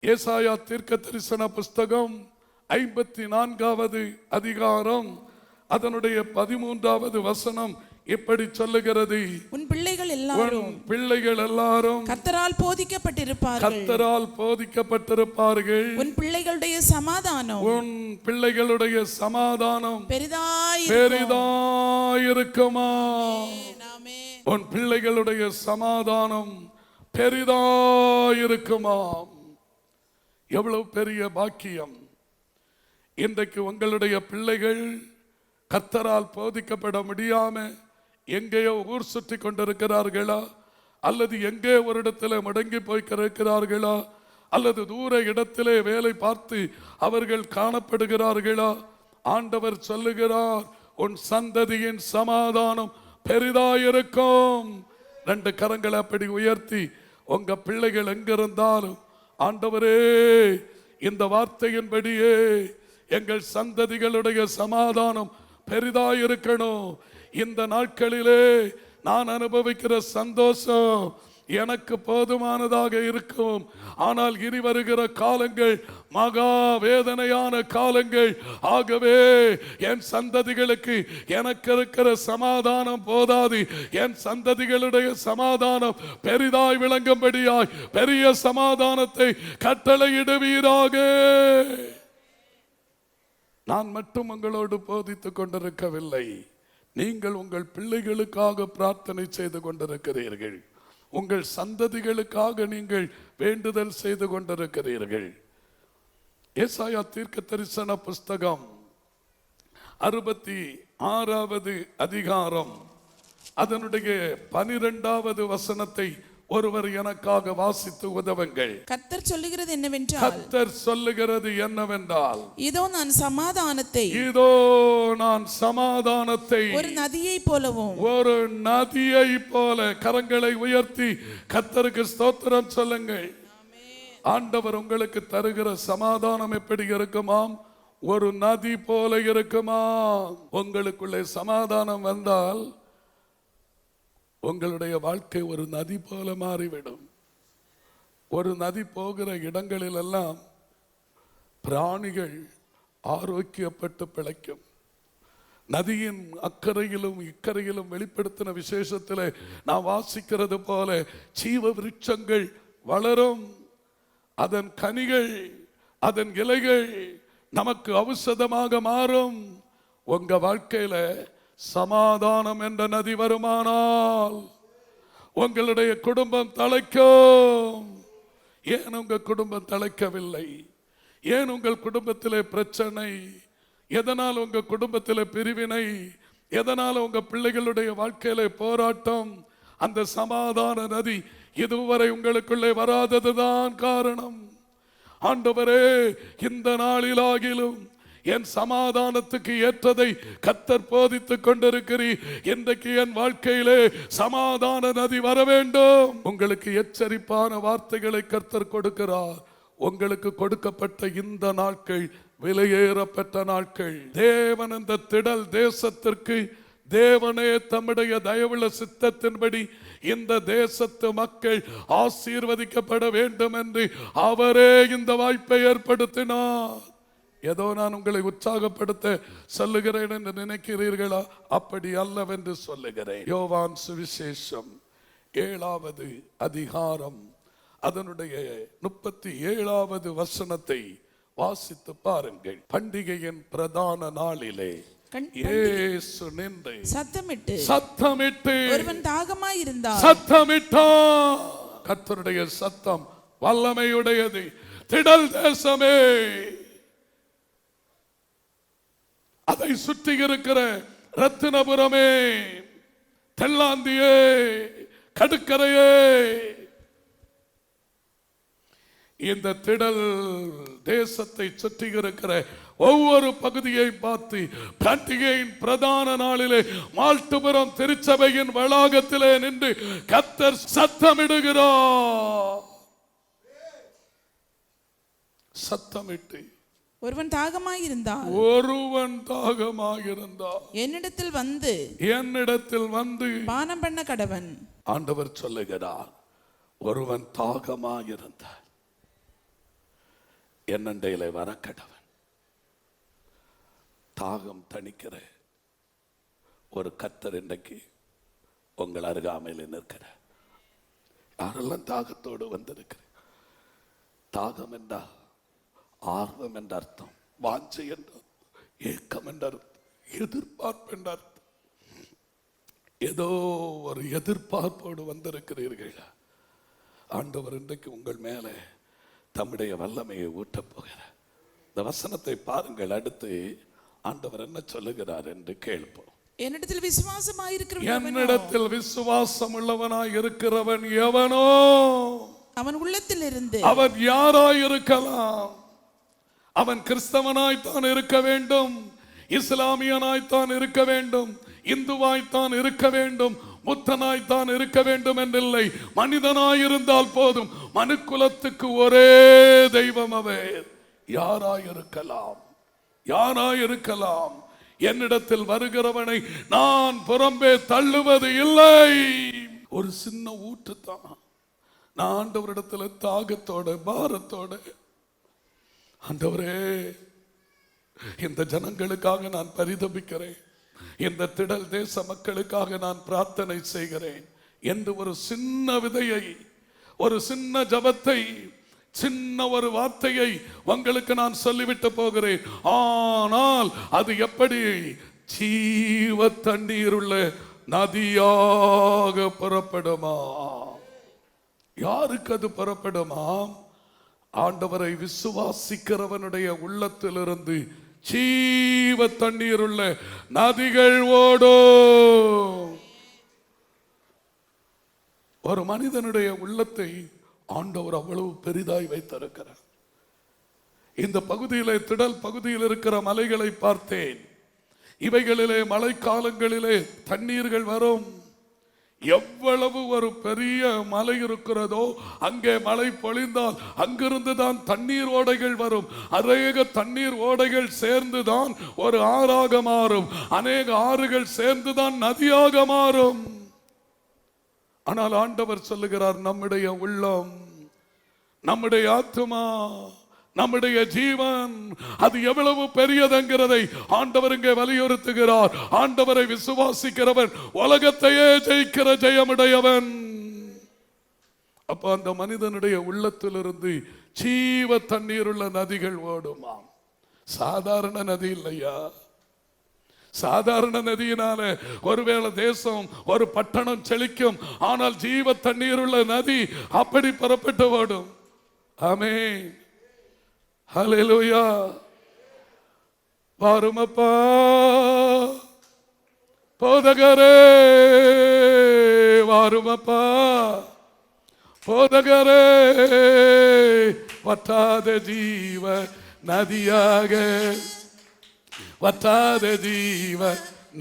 ஏசாயா தீர்க்கதரிசன புஸ்தகம் 54வது அதிகாரம் அதனுடைய 13வது வசனம் இப்படி சொல்லுகிறது, உன் பிள்ளைகள் எல்லாரும் கர்த்தரால் போதிக்கப்பட்டிருப்பார்கள். உன் பிள்ளைகளுடைய சமாதானம் பெரிதாயிருக்குமா? உன் பிள்ளைகளுடைய சமாதானம் பெரிதாயிருக்குமா? எவ்வளவு பெரிய பாக்கியம்! இன்றைக்கு உங்களுடைய பிள்ளைகள் கர்த்தரால் போதிக்கப்பட முடியாம எங்கேயோ ஊர் சுற்றி கொண்டிருக்கிறார்களா, அல்லது எங்கே ஒரு இடத்துல முடங்கி போய்க்கிறார்களா, அல்லது தூர இடத்திலே வேலை பார்த்து அவர்கள் காணப்படுகிறார்களா? ஆண்டவர் சொல்லுகிறார், உன் சந்ததியின் சமாதானம் பெரிதாயிருக்கும். 2 கரங்களை அப்படி உயர்த்தி உங்க பிள்ளைகள் எங்கிருந்தாலும், ஆண்டவரே இந்த வார்த்தையின்படியே எங்கள் சந்ததிகளுடைய சமாதானம் பெரிதாயிருக்கணும். இந்த நாட்களிலே நான் அனுபவிக்கிற சந்தோஷம் எனக்கு போதுமானதாக இருக்கும். ஆனால் இனி வருகிற காலங்கள் மகா வேதனையான காலங்கள். ஆகவே என் சந்ததிகளுக்கு எனக்கு இருக்கிற சமாதானம் போதாது. என் சந்ததிகளுடைய சமாதானம் பெரிதாய் விளங்கும்படியாய் பெரிய சமாதானத்தை கட்டளையிடுவீராக. நான் மட்டும் உங்களோடு போதித்துக் கொண்டிருக்கவில்லை, நீங்கள் உங்கள் பிள்ளைகளுக்காக பிரார்த்தனை செய்து கொண்டிருக்கிறீர்கள். உங்கள் சந்ததிகளுக்காக நீங்கள் வேண்டுதல் செய்து கொண்டிருக்கிறீர்கள். ஏசாயா தீர்க்கதரிசன புஸ்தகம் 66வது அதிகாரம் அதனுடைய 12வது வசனத்தை ஒருவர் எனக்காக வாசித்து உதவுங்கள். கர்த்தர் சொல்லுகிறது என்னவென்றால், இதோ நான் சமாதானத்தை ஒரு நதியை போல கரங்களை உயர்த்தி கர்த்தருக்கு ஸ்தோத்திரம் சொல்லுங்கள். ஆண்டவர் உங்களுக்கு தருகிற சமாதானம் எப்படி இருக்குமாம்? ஒரு நதி போல இருக்குமா? உங்களுக்குள்ளே சமாதானம் வந்தால் உங்களுடைய வாழ்க்கை ஒரு நதி போல மாறிவிடும். ஒரு நதி போகிற இடங்களில் எல்லாம் பிராணிகள் ஆரோக்கியப்பட்டு பிழைக்கும். நதியின் அக்கறையிலும் இக்கரையிலும் வெளிப்படுத்தின விசேஷத்தில் நான் வாசிக்கிறது போல ஜீவ விருட்சங்கள் வளரும். அதன் கனிகள், அதன் இலைகள் நமக்கு ஔஷதமாக மாறும். உங்க வாழ்க்கையில சமாதானம் என்ற நதி வருமானால் உங்களுடைய குடும்பம் தழைக்கும். ஏன் உங்க குடும்பம் தழைக்கவில்லை? ஏன் உங்கள் குடும்பத்திலே பிரச்சனை? எதனால் உங்க குடும்பத்திலே பிரிவினை? எதனால் உங்க பிள்ளைகளுடைய வாழ்க்கையிலே போராட்டம்? அந்த சமாதான நதி இதுவரை உங்களுக்குள்ளே வராததுதான் காரணம். ஆண்டவரே, இந்த நாளிலாகிலும் என் சமாதானத்துக்கு ஏற்றதை கர்த்தர் போதித்துக் கொண்டிருக்கிறீர். இன்றைக்கு என் வாழ்க்கையிலே சமாதான நதி வர வேண்டும். உங்களுக்கு எச்சரிப்பான வார்த்தைகளை கர்த்தர் கொடுக்கிறார். உங்களுக்கு கொடுக்கப்பட்ட இந்த நாட்கள் விலையேறப்பட்ட நாட்கள். தேவன் இந்த திடல் தேசத்திற்கு தேவனே தம்முடைய தயவுள்ள சித்தத்தின்படி இந்த தேசத்து மக்கள் ஆசீர்வதிக்கப்பட வேண்டும் என்று அவரே இந்த வாய்ப்பை ஏற்படுத்தினார். ஏதோ நான் உங்களை உற்சாகப்படுத்த சொல்லுகிறேன் என்று நினைக்கிறீர்களா? அப்படி அல்லவென்று சொல்லுகிறேன். யோவான் சுவிசேஷம் 7வது அதிகாரம் அதனுடைய 37வது வசனத்தை வாசித்து பாருங்கள். பண்டிகையின் பிரதான நாளிலே இயேசு நின்று சத்தமிட்டு ஒருவன் தாகமாயிருந்தால் சத்தமிட்டார். கர்த்தருடைய சத்தம் வல்லமையுடையது. திடல் தேசமே, அதை சுற்றி இருக்கிற ரத்தினபுரமே, தெல்லாந்தியே, கடுக்கரையே, இந்த திடல் தேசத்தை சுற்றி இருக்கிற ஒவ்வொரு பகுதியை பார்த்து பண்டிகையின் பிரதான நாளிலே மால்ட்டுபுரம் திருச்சபையின் வளாகத்திலே நின்று கர்த்தர் சத்தமிடுகிறார். சத்தமிட்டு ஒருவன் தாகமாயிருந்தால் என்னிடத்தில் வந்து பானம் பண்ண கடவன். ஆண்டவர் சொல்லுகிறார், ஒருவன் தாகமாயிருந்தால் என்னண்டையிலே வர கடவன். தாகம் தணிக்கிற ஒரு கர்த்தர் இன்றைக்கு உங்கள் அருகாமையில் நிற்கிற யாரெல்லாம் தாகத்தோடு வந்திருக்கிற, தாகம் என்றா ஆர்வம் என்ற அர்த்தம், வாஞ்சை என்ற ஏக்கம் என்ற அர்த்தம், எதிர்பார்ப்பு என்ற அர்த்தம். ஏதோ ஒரு எதிர்பார்ப்போடு வந்திருக்கிறீர்கள். ஆண்டவர் இன்றைக்கு உங்கள் மேலே தம்முடைய வல்லமையை ஊட்டப் போகிறார். இந்த வசனத்தை பாருங்கள். அடுத்து ஆண்டவர் என்ன சொல்லுகிறார் என்று கேட்போம். என்னிடத்தில் விசுவாசமாயிருக்கிறவன் என்னிடத்தில் விசுவாசம் உள்ளவனாய் இருக்கிறவன் எவனோ அவன் உள்ளத்தில் இருந்து, அவன் யாராய் இருக்கலாம், அவன் கிறிஸ்தவனாய்த்தான் இருக்க வேண்டும், இஸ்லாமியனாய்த்தான் இருக்க வேண்டும், இந்துவாய்த்தான் இருக்க வேண்டும், புத்தனாய்த்தான் இருக்க வேண்டும் என்றில்லை. மனிதனாயிருந்தால் போதும். மனுக்குலத்துக்கு ஒரே தெய்வம் அவர். யாராயிருக்கலாம், யாராயிருக்கலாம். என்னிடத்தில் வருகிறவனை நான் புறம்பே தள்ளுவது இல்லை. ஒரு சின்ன ஊற்று தான். நான் ஆண்டவரிடத்தில் தாகத்தோட பாரத்தோட, ஆண்டவரே இந்த ஜனங்களுக்காக நான் பரிதபிக்கிறேன், இந்த திடல் தேச மக்களுக்காக நான் பிரார்த்தனை செய்கிறேன் என்று ஒரு சின்ன விதையை, ஒரு சின்ன ஜபத்தை, சின்ன ஒரு வார்த்தையை உங்களுக்கு நான் சொல்லிவிட்டு போகிறேன். ஆனால் அது எப்படி ஜீவ தண்ணீர் உள்ள நதியாக புறப்படுமா? யாருக்கு அது புறப்படுமா? ஆண்டவரை விசுவாசிக்கிறவனுடைய உள்ளத்திலிருந்து ஜீவ தண்ணீர் உள்ள நதிகள் ஓடும். ஒரு மனிதனுடைய உள்ளத்தை ஆண்டவர் அவ்வளவு பெரிதாய் வைத்திருக்கிறார். இந்த பகுதியிலே, திடல் பகுதியில் இருக்கிற மலைகளை பார்த்தேன். இவைகளிலே மழைக்காலங்களிலே தண்ணீர்கள் வரும். எவ்வளவு ஒரு பெரிய மலை இருக்கிறதோ அங்கே மழை பொழிந்தால் அங்கிருந்து தான் தண்ணீர் ஓடைகள் வரும். அநேக தண்ணீர் ஓடைகள் சேர்ந்துதான் ஒரு ஆறாக மாறும். அநேக ஆறுகள் சேர்ந்துதான் நதியாக மாறும். ஆனால் ஆண்டவர் சொல்லுகிறார், நம்முடைய உள்ளம், நம்முடைய ஆத்துமா, நம்முடைய ஜீவன் அது எவ்வளவு பெரியதுங்கிறதை ஆண்டவர் இங்கே வலியுறுத்துகிறார். ஆண்டவரை விசுவாசிக்கிறவன் உலகத்தையே ஜெயிக்கிற ஜெயமுடையவன். அப்ப அந்த மனிதனுடைய உள்ளத்திலிருந்து ஜீவ தண்ணீர் உள்ள நதிகள் ஓடுமாம். சாதாரண நதி இல்லையா? சாதாரண நதியினால ஒருவேளை தேசம், ஒரு பட்டணம் செழிக்கும். ஆனால் ஜீவ தண்ணீர் உள்ள நதி அப்படி புறப்பட்டு ஓடும். ஆமென், ஹல்லேலூயா. வாருமப்பா போதகரே, வாருமப்பா போதகரே, வற்றாத ஜீவ நதியாக, வற்றாத ஜீவ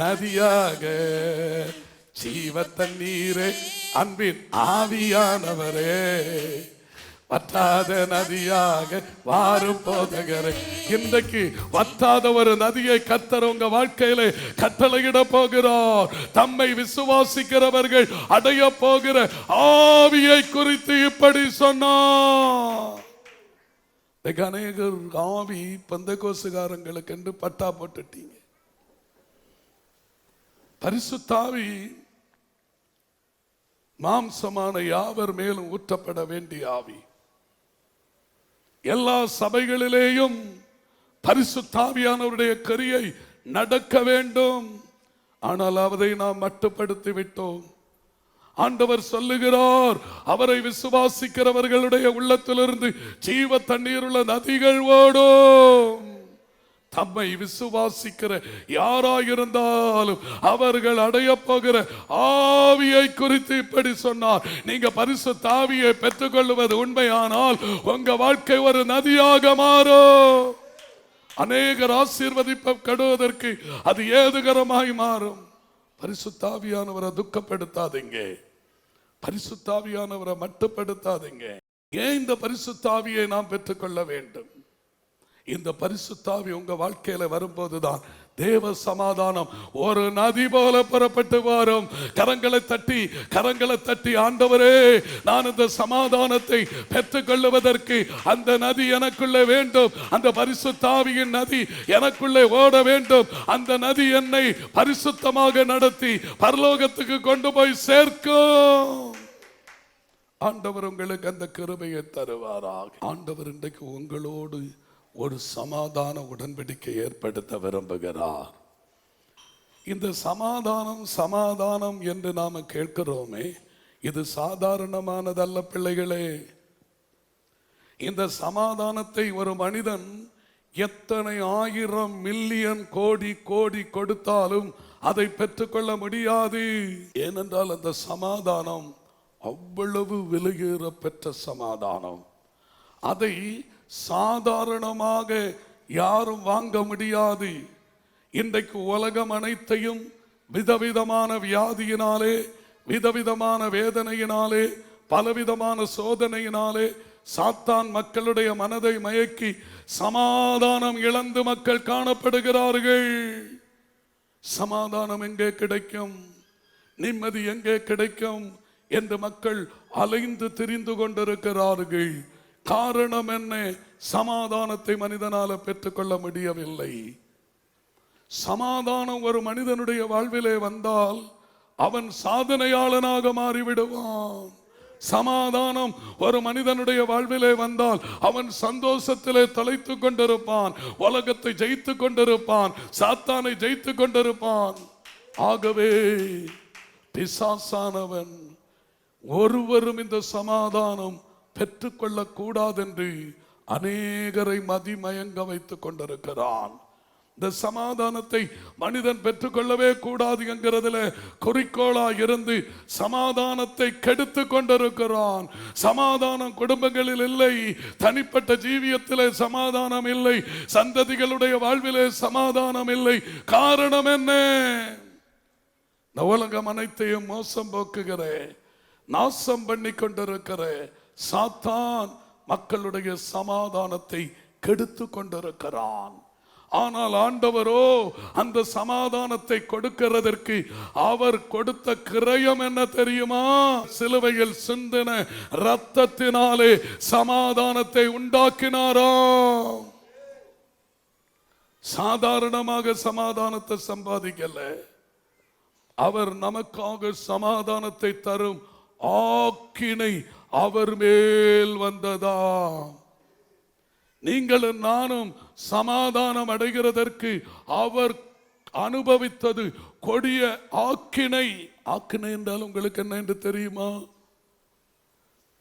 நதியாக, ஜீவ தண்ணீரே, அன்பின் ஆவியானவரே, வற்றாத நதியாக வாரும் போதகரே. இன்றைக்கு வற்றாத ஒரு நதியை கர்த்தர் உங்க வாழ்க்கையில கட்டளையிட போகிறார். தம்மை விசுவாசிக்கிறவர்கள் அடைய போகிற ஆவியை குறித்து இப்படி சொன்னார். அநேகர் ஆவி பெந்தேகோஸ்துக்காரங்களுக்கு என்று பட்டா போட்டுட்டீங்க. பரிசுத்த ஆவி மாம்சமான யாவர் மேலும் ஊற்றப்பட வேண்டிய ஆவி. எல்லா சபைகளிலேயும் பரிசுத்த ஆவியானவருடைய கிரியை நடக்க வேண்டும். ஆனால் அதை நாம் மட்டுப்படுத்தி விட்டோம். ஆண்டவர் சொல்லுகிறார், அவரை விசுவாசிக்கிறவர்களுடைய உள்ளத்திலிருந்து ஜீவ தண்ணீர் உள்ள நதிகள் ஓடும். தம்மை விசுவாசிக்கிற யாராயிருந்தாலும் அவர்கள் அடைய போகிற ஆவியை குறித்து இப்படி சொன்னார். நீங்க பரிசுத்த ஆவியை பெற்றுக்கொள்வது உண்மையானால் உங்க வாழ்க்கை ஒரு நதியாக மாறும். அநேகர் ஆசீர்வதிக்கப்படுவதற்கு அது ஏதுகரமாய் மாறும். பரிசுத்த ஆவியானவரை துக்கப்படுத்தாதீங்க, பரிசுத்த ஆவியானவரை மட்டுப்படுத்தாதீங்க. ஏன் இந்த பரிசுத்த ஆவியை நாம் பெற்றுக்கொள்ள வேண்டும்? இந்த பரிசுத்த ஆவி உங்க வாழ்க்கையில வரும்போதுதான் தேவ சமாதானம் ஒரு நதி போல புறப்பட்டு வரும். கரங்களை தட்டி ஆண்டவரே, நான் இந்த சமாதானத்தை பெற்றுக் கொள்ளுவதற்கு அந்த நதி எனக்குள்ளே வேண்டும். அந்த பரிசுத்த ஆவியின் நதி எனக்குள்ளே ஓட வேண்டும். அந்த நதி என்னை பரிசுத்தமாக நடத்தி பரலோகத்துக்கு கொண்டு போய் சேர்க்கும். ஆண்டவர் உங்களுக்கு அந்த கிருபையை தருவாராக. ஆண்டவர் இன்றைக்கு உங்களோடு ஒரு சமாதான உடன்படிக்கை ஏற்படுத்த விரும்புகிறார். இந்த சமாதானம் என்று நாம கேட்கிறோமே, இது சாதாரணமானதல்ல பிள்ளைகளே. இந்த சமாதானத்தை ஒரு மனிதன் எத்தனை ஆயிரம் மில்லியன் கோடி கொடுத்தாலும் அதை பெற்றுக்கொள்ள முடியாது. ஏனென்றால் அந்த சமாதானம் அவ்வளவு விலையேற பெற்ற சமாதானம். அதை சாதாரணமாக யாரும் வாங்க முடியாது. இன்றைக்கு உலகம் அனைத்தையும் விதவிதமான வியாதியினாலே, விதவிதமான வேதனையினாலே, பலவிதமான சோதனையினாலே சாத்தான் மக்களுடைய மனதை மயக்கி சமாதானம் இழந்து மக்கள் காணப்படுகிறார்கள். சமாதானம் எங்கே கிடைக்கும், நிம்மதி எங்கே கிடைக்கும் என்று மக்கள் அலைந்து திரிந்து கொண்டிருக்கிறார்கள். காரணம் என்ன? சமாதானத்தை மனிதனால பெற்றுக்கொள்ள முடியவில்லை. சமாதானம் ஒரு மனிதனுடைய வாழ்விலே வந்தால் அவன் சாதனையாளனாக மாறிவிடுவான். சமாதானம் ஒரு மனிதனுடைய வாழ்விலே வந்தால் அவன் சந்தோஷத்திலே தொலைத்து கொண்டிருப்பான், உலகத்தை ஜெயித்து கொண்டிருப்பான், சாத்தானை ஜெயித்து கொண்டிருப்பான். ஆகவே பிசாசானவன் ஒருவரும் இந்த சமாதானம் பெற்றுக்கொள்ள கூடாதென்று அநேகரை மதிமயங்க வைத்துக் கொண்டிருக்கிறான். இந்த சமாதானத்தை மனிதன் பெற்றுக்கொள்ளவே கூடாது என்கிறதுல குறிக்கோளா இருந்து சமாதானத்தை கெடுத்து கொண்டிருக்கிறான். சமாதானம் குடும்பங்களில் இல்லை, தனிப்பட்ட ஜீவியத்திலே சமாதானம் இல்லை, சந்ததிகளுடைய வாழ்விலே சமாதானம் இல்லை. காரணம் என்ன? இந்த உலகம் அனைத்தையும் மோசம் போக்குகிற, நாசம் பண்ணி கொண்டிருக்கிற சாத்தான் மக்களுடைய சமாதானத்தை கெடுத்து கொண்டிருக்கிறான். ஆனால் ஆண்டவரோ அந்த சமாதானத்தை கொடுக்கிறதற்கு அவர் கொடுத்த கிரயம் என்ன தெரியுமா? சிலுவையில் சிந்தின இரத்தத்தினாலே சமாதானத்தை உண்டாக்கினாராம். சாதாரணமாக சமாதானத்தை சம்பாதிக்கல, அவர் நமக்காக சமாதானத்தை தரும் ஆக்கினை அவர் மேல் வந்ததா. நீங்களும் நானும் சமாதானம் அடைகிறதற்கு அவர் அனுபவித்தது கொடிய ஆக்கினை. ஆக்கினை என்றால் உங்களுக்கு என்ன என்று தெரியுமா?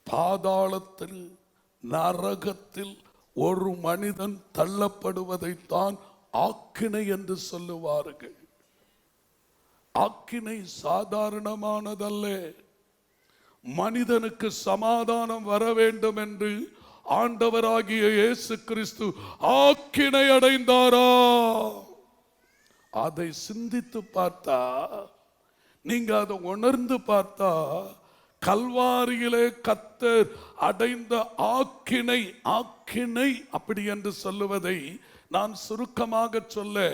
பாதாளத்தில், நரகத்தில் ஒரு மனிதன் தள்ளப்படுவதைத்தான் ஆக்கினை என்று சொல்லுவார்கள். ஆக்கினை சாதாரணமானதல்ல. மனிதனுக்கு சமாதானம் வர வேண்டும் என்று ஆண்டவராகிய இயேசு கிறிஸ்து ஆக்கினை அடைந்தாரா? அதை சிந்தித்து பார்த்தா, நீங்க அதை உணர்ந்து பார்த்தா, கல்வாரியிலே கர்த்தர் அடைந்த ஆக்கினை, ஆக்கினை அப்படி என்று சொல்லுவதை நான் சுருக்கமாக சொல்ல,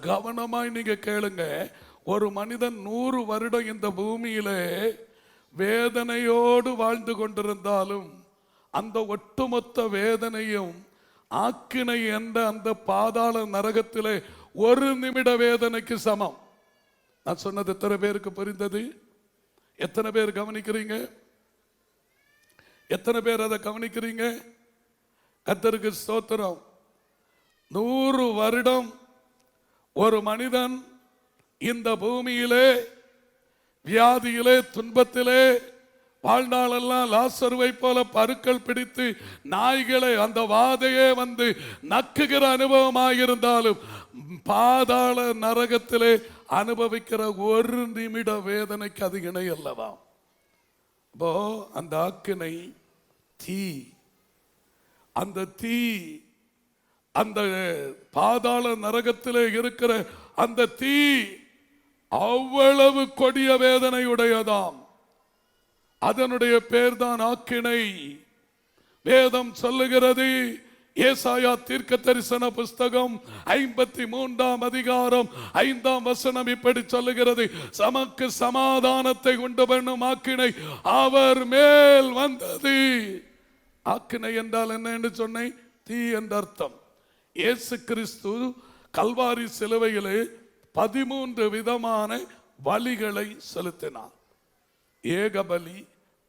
கவனமாய் நீங்க கேளுங்க. ஒரு மனிதன் 100 வருடம் இந்த பூமியிலே வேதனையோடு வாழ்ந்து கொண்டிருந்தாலும் அந்த ஒட்டுமொத்த வேதனையும் ஆக்கினை என்ற அந்த பாதாள நரகத்திலே 1 நிமிட வேதனைக்கு சமம். நான் சொன்னது எத்தனை பேருக்கு புரிந்தது? எத்தனை பேர் கவனிக்கிறீங்க? எத்தனை பேர் அதை கவனிக்கிறீங்க? கர்த்தருக்கு ஸ்தோத்திரம். 100 வருடம் ஒரு மனிதன் இந்த பூமியிலே வியாதியிலே, துன்பத்திலே வாழ்நாளெல்லாம் லாசருவை போல பருக்கள் பிடித்து நாய்களை, அந்த வாதையே வந்து நக்குகிற அனுபவமாயிருந்தாலும் பாதாள நரகத்திலே அனுபவிக்கிற 1 நிமிட வேதனைக்கு அது இணை அல்லவா? அப்போ அந்த ஆக்கினை தீ, அந்த தீ, அந்த பாதாள நரகத்திலே இருக்கிற அந்த தீ அவ்வளவு கொடிய வேதனையுடையதாம். அதனுடைய பேர் தான் ஆக்கினை. வேதம் சொல்லுகிறது, ஏசாயா தீர்க்க தரிசன புஸ்தகம் 53ஆம் அதிகாரம் 5ஆம் வசனம் இப்படி சொல்லுகிறது, சமக்கு சமாதானத்தை உண்டு பண்ணும் ஆக்கினை அவர் மேல் வந்தது. ஆக்கினை என்றால் என்ன என்று சொன்னேன்? தீ என்ற அர்த்தம். இயேசு கிறிஸ்து கல்வாரி சிலுவையிலே 13 விதமான பலிகளை செலுத்தினார். ஏக பலி,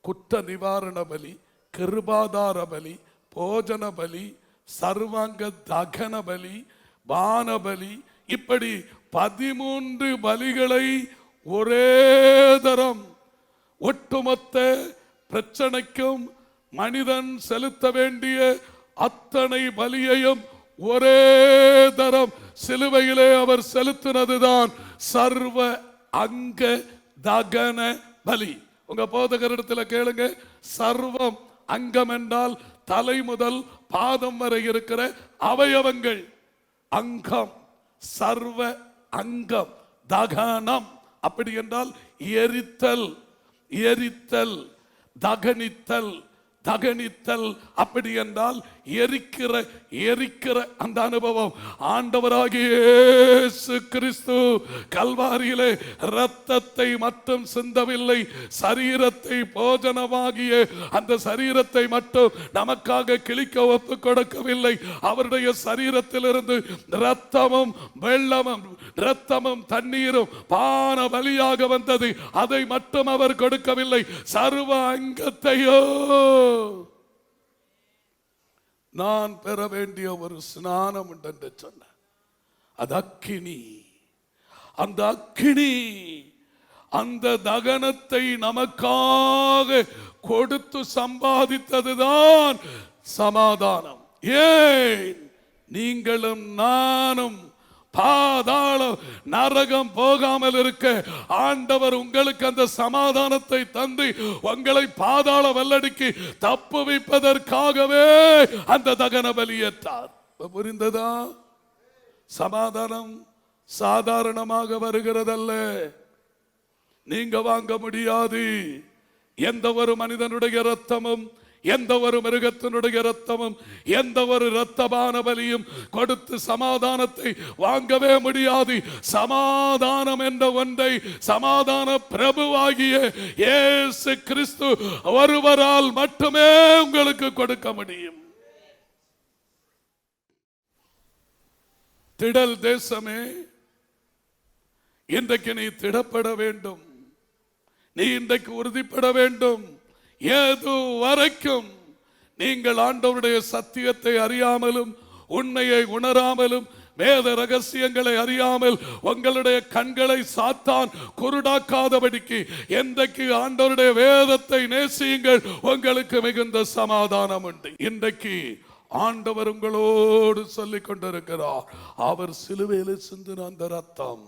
குற்ற நிவாரண பலி, கிருபாதார பலி, போஜன பலி, சர்வாங்க தகன பலி, பானபலி, இப்படி 13 பலிகளை ஒரே தரம் ஒட்டுமொத்த பிரச்சனைக்கும் மனிதன் செலுத்த வேண்டிய அத்தனை பலியையும் ஒரே தரம் சிலுவையிலே அவர் செலுத்தினதுதான் சர்வ அங்க தகன பலி. உங்க போதகரிடத்தில் கேளுங்க, சர்வம் அங்கம் என்றால் தலை முதல் பாதம் வரை இருக்கிற அவயவங்கள் அங்கம், சர்வ அங்கம். தகனம் அப்படி என்றால் எரித்தல், எரித்தல், தகனித்தல், தகனித்தல் அப்படி என்றால் எரிக்கிற எரிக்கிற அந்த அனுபவம். ஆண்டவராகிய இயேசு கிறிஸ்து கல்வாரியிலே இரத்தத்தை மட்டும் சிந்தவில்லை, சரீரத்தை போஜனமாகிய அந்த சரீரத்தை மட்டும் நமக்காக கிழிக்க ஒப்பு கொடுக்கவில்லை. அவருடைய சரீரத்திலிருந்து இரத்தமும் வெள்ளமும் இரத்தமும் தண்ணீரும் பான பலியாக வந்தது. அதை மட்டும் அவர் கொடுக்கவில்லை, சர்வ அங்கத்தையோ நான் பெற வேண்டிய ஒரு ஸ்நானம் உண்டு என்று சொன்னார். அது அக்கினி. அந்த அக்கினி அந்த தகனத்தை நமக்காக கொடுத்து சம்பாதித்ததுதான் சமாதானம். ஏன் நீங்களும் நானும் பாதாளம் நரகம் போகாமல் இருக்க ஆண்டவர் உங்களுக்கு அந்த சமாதானத்தை தந்து உங்களை பாதாள வல்லடிக்கு தப்புவிப்பதற்காகவே அந்த தகன பலியேற்றார். புரிந்ததா? சமாதானம் சாதாரணமாக வருகிறதல்ல, நீங்க வாங்க முடியாது. எந்த ஒரு மனிதனுடைய இரத்தமும், எந்த ஒரு மிருகத்தினுடைய இரத்தமும், எந்த ஒரு இரத்தபான பலியும் கொடுத்து சமாதானத்தை வாங்கவே முடியாது. சமாதானம் என்ற ஒன்றை சமாதான பிரபுவாகிய இயேசு கிறிஸ்து ஒருவரால் மட்டுமே உங்களுக்கு கொடுக்க முடியும். திடல் தேசமே, இன்றைக்கு நீ திடப்பட வேண்டும், நீ இன்றைக்கு உறுதிப்பட வேண்டும். ஏது வரைக்கும் நீங்கள் ஆண்டவருடைய சத்தியத்தை அறியாமலும் உண்மையை உணராமலும் வேத ரகசியங்களை அறியாமல் உங்களுடைய கண்களை சாத்தான் குருடாக்காதபடிக்கு இன்றைக்கு ஆண்டவருடைய வேதத்தை நேசியுங்கள், உங்களுக்கு மிகுந்த சமாதானம் உண்டு. இன்றைக்கு ஆண்டவர் உங்களோடு சொல்லிக் கொண்டிருக்கிறார், அவர் சிலுவையில் சிந்தின அந்த ரத்தம்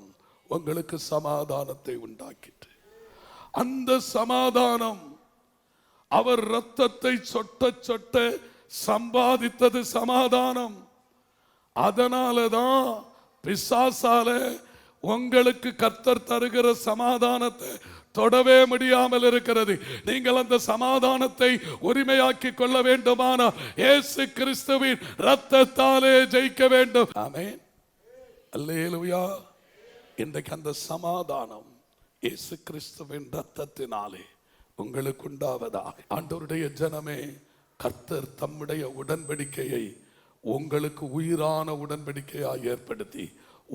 உங்களுக்கு சமாதானத்தை உண்டாக்கிட்டு, அந்த சமாதானம் அவர் ரத்தத்தை சொட்ட சொட்ட சம்பாதித்தது சமாதானம். அதனாலதான் பிசாசால உங்களுக்கு கர்த்தர் தருகிற சமாதானத்தை தொடவே முடியாமல் இருக்கிறது. நீங்கள் அந்த சமாதானத்தை உரிமையாக்கி கொள்ள வேண்டுமானால் இயேசு கிறிஸ்துவின் ரத்தத்தாலே ஜெயிக்க வேண்டும். ஆமென், அல்லேலூயா. இன்றைக்கு அந்த சமாதானம் இயேசு கிறிஸ்துவின் ரத்தத்தினாலே உங்களுக்கு உண்டாவதாக. ஆண்டவருடைய ஜனமே, கர்த்தர் தம்முடைய உடன்படிக்கையை உங்களுக்கு உயிரான உடன்படிக்கையாக ஏற்படுத்தி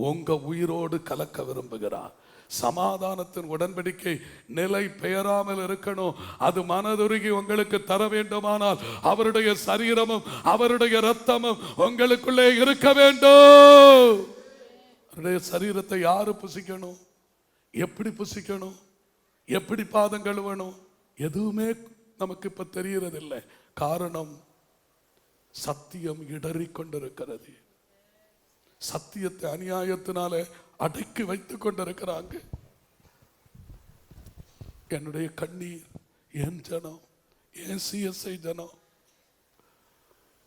உங்க உயிரோடு கலக்க விரும்புகிறார். சமாதானத்தின் உடன்படிக்கை நிலை பெயராமல் இருக்கணும். அது மனதுருகி உங்களுக்கு தர வேண்டுமானால் அவருடைய சரீரமும் அவருடைய இரத்தமும் உங்களுக்குள்ளே இருக்க வேண்டும். அவருடைய சரீரத்தை யாரு புசிக்கணும், எப்படி புசிக்கணும், எப்படி பாதம் கழுவணும், எதுவுமே நமக்கு இப்ப தெரியறதில்லை. காரணம், சத்தியம் இடறிக் கொண்டிருக்கிறது. சத்தியத்தை அநியாயத்தினால அடக்கி வைத்துக் கொண்டிருக்கிறாங்க. என்னுடைய கண்ணீர், என் ஜனம், என் சிஎஸ்ஐ ஜனம்,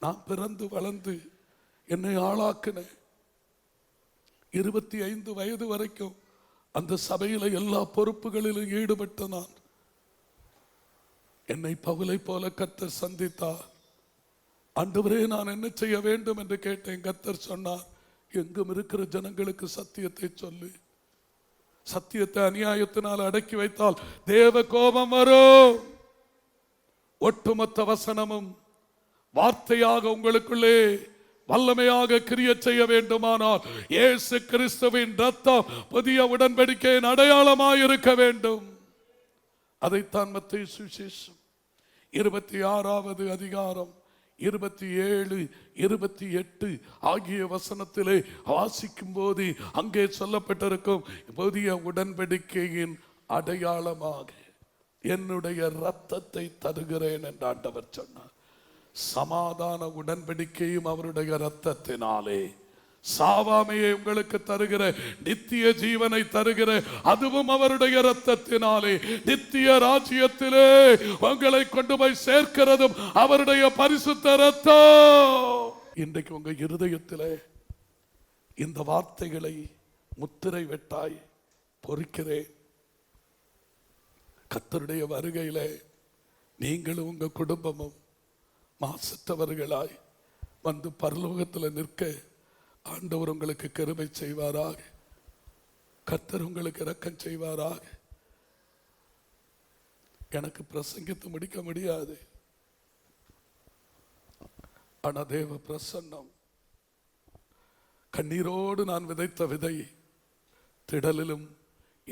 நான் பிறந்து வளர்ந்து என்னை ஆளாக்கின 25 வயது வரைக்கும் அந்த சபையில எல்லா பொறுப்புகளிலும் ஈடுபட்ட நான், என்னை பவுலை போல கர்த்தர் சந்தித்தார். ஆண்டவரே, நான் என்ன செய்ய வேண்டும் என்று கேட்டேன். கர்த்தர் சொன்னார், எங்கும் இருக்கிற ஜனங்களுக்கு சத்தியத்தை சொல்லு. சத்தியத்தை அநியாயத்தினால் அடக்கி வைத்தால் தேவ கோபம் வரும். ஒட்டுமொத்த வசனமும் வார்த்தையாக உங்களுக்குள்ளே வல்லமையாக கிரியை செய்ய வேண்டுமானால் இயேசு கிறிஸ்துவின் ரத்தம் புதிய உடன்படிக்கையின் அடையாளமாயிருக்க வேண்டும். அதைத்தான் மத்தேயு சுவிசேஷம் 26வது அதிகாரம் 27, 28 ஆகிய வசனத்திலே வாசிக்கும் போது அங்கே சொல்லப்பட்டிருக்கும், புதிய உடன்படிக்கையின் அடையாளமாக என்னுடைய ரத்தத்தை தருகிறேன் என்று ஆண்டவர் சொன்னார். சமாதான உடன்படிக்கையும் அவருடைய ரத்தத்தினாலே, சாவாமையை உங்களுக்கு தருகிற, நித்திய ஜீவனை தருகிற அதுவும் அவருடைய ரத்தத்தினாலே, நித்திய ராஜ்யத்திலே உங்களை கொண்டு போய் சேர்க்கிறதும் அவருடைய பரிசுத்த ரத்தம். இன்றைக்கு உங்க இருதயத்திலே இந்த வார்த்தைகளை முத்திரை வெட்டாய் பொறிக்கிறேன். கர்த்தருடைய வருகையிலே நீங்களும் உங்க குடும்பமும் மாசற்றவர்களாய் வந்து பரலோகத்தில் நிற்க ஆண்டவர் உங்களுக்கு கிருபை செய்வாராக. கர்த்தர் உங்களுக்கு இரக்கம் செய்வாராக. எனக்கு பிரசங்கித்து முடிக்க முடியாது. ஆனா தேவ பிரசன்னம், கண்ணீரோடு நான் விதைத்த விதை திடலிலும்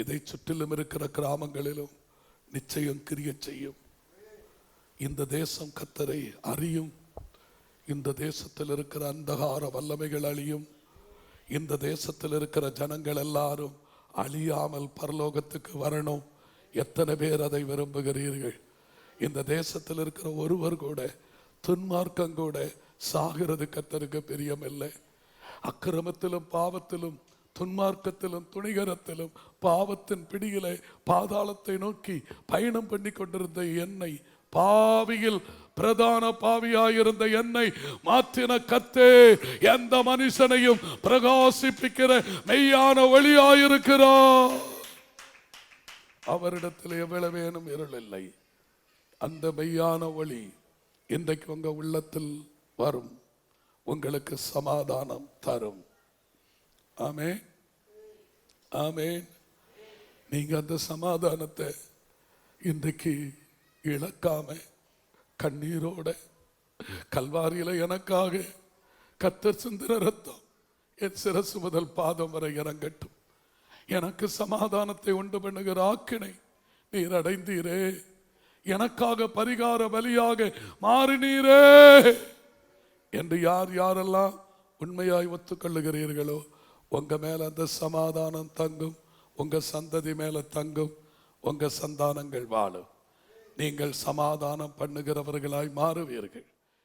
இதை சுற்றிலும் இருக்கிற கிராமங்களிலும் நிச்சயம் கிரியை செய்யும். இந்த தேசம் கர்த்தரை அறியும். இந்த தேசத்தில் இருக்கிற அந்தகார வல்லமைகள் அழியும். இந்த தேசத்தில் இருக்கிற ஜனங்கள் எல்லாரும் அழியாமல் பரலோகத்துக்கு வரணும். எத்தனை பேர் அதை விரும்புகிறீர்கள்? இந்த தேசத்தில் இருக்கிற ஒருவர் கூட, துன்மார்க்கம் கூட சாகிறது கர்த்தருக்கு பிரியமில்லை. அக்கிரமத்திலும் பாவத்திலும் துன்மார்க்கத்திலும் துணிகரத்திலும் பாவத்தின் பிடியிலே பாதாளத்தை நோக்கி பயணம் பண்ணி கொண்டிருந்த என்னை, பாவியில் பிரதான பாவியாயிருந்த என்னை மாற்றின கர்த்தர் எந்த மனுஷனையும் பிரகாசிப்பிக்கிற மெய்யான ஒளியாயிருக்கிறார். அவரிடத்தில் எவ்வளவேனும் இருள் இல்லை. அந்த மெய்யான ஒளி இன்றைக்கு உங்க உள்ளத்தில் வரும், உங்களுக்கு சமாதானம் தரும். ஆமென், ஆமென். நீங்க அந்த சமாதானத்தை இன்றைக்கு இழக்காம கண்ணீரோட, கல்வாரியில எனக்காக கர்த்தர் சிந்தின ரத்தம் என் சிரசு முதல் பாதம் வரை இறங்கட்டும். எனக்கு சமாதானத்தை உண்டு பண்ணுகிற ஆக்கினை நீர் அடைந்தீரே, எனக்காக பரிகார பலியாக மாறினீரே என்று யார் யாரெல்லாம் உண்மையாய் ஒத்துக்கொள்ளுகிறீர்களோ உங்க மேல அந்த சமாதானம் தங்கும். உங்க சந்ததி மேல தங்கும். உங்க சந்தானங்கள் வாழும். நீங்கள் சமாதானம் பண்ணுகிறவர்களாய் மாறுவீர்கள்.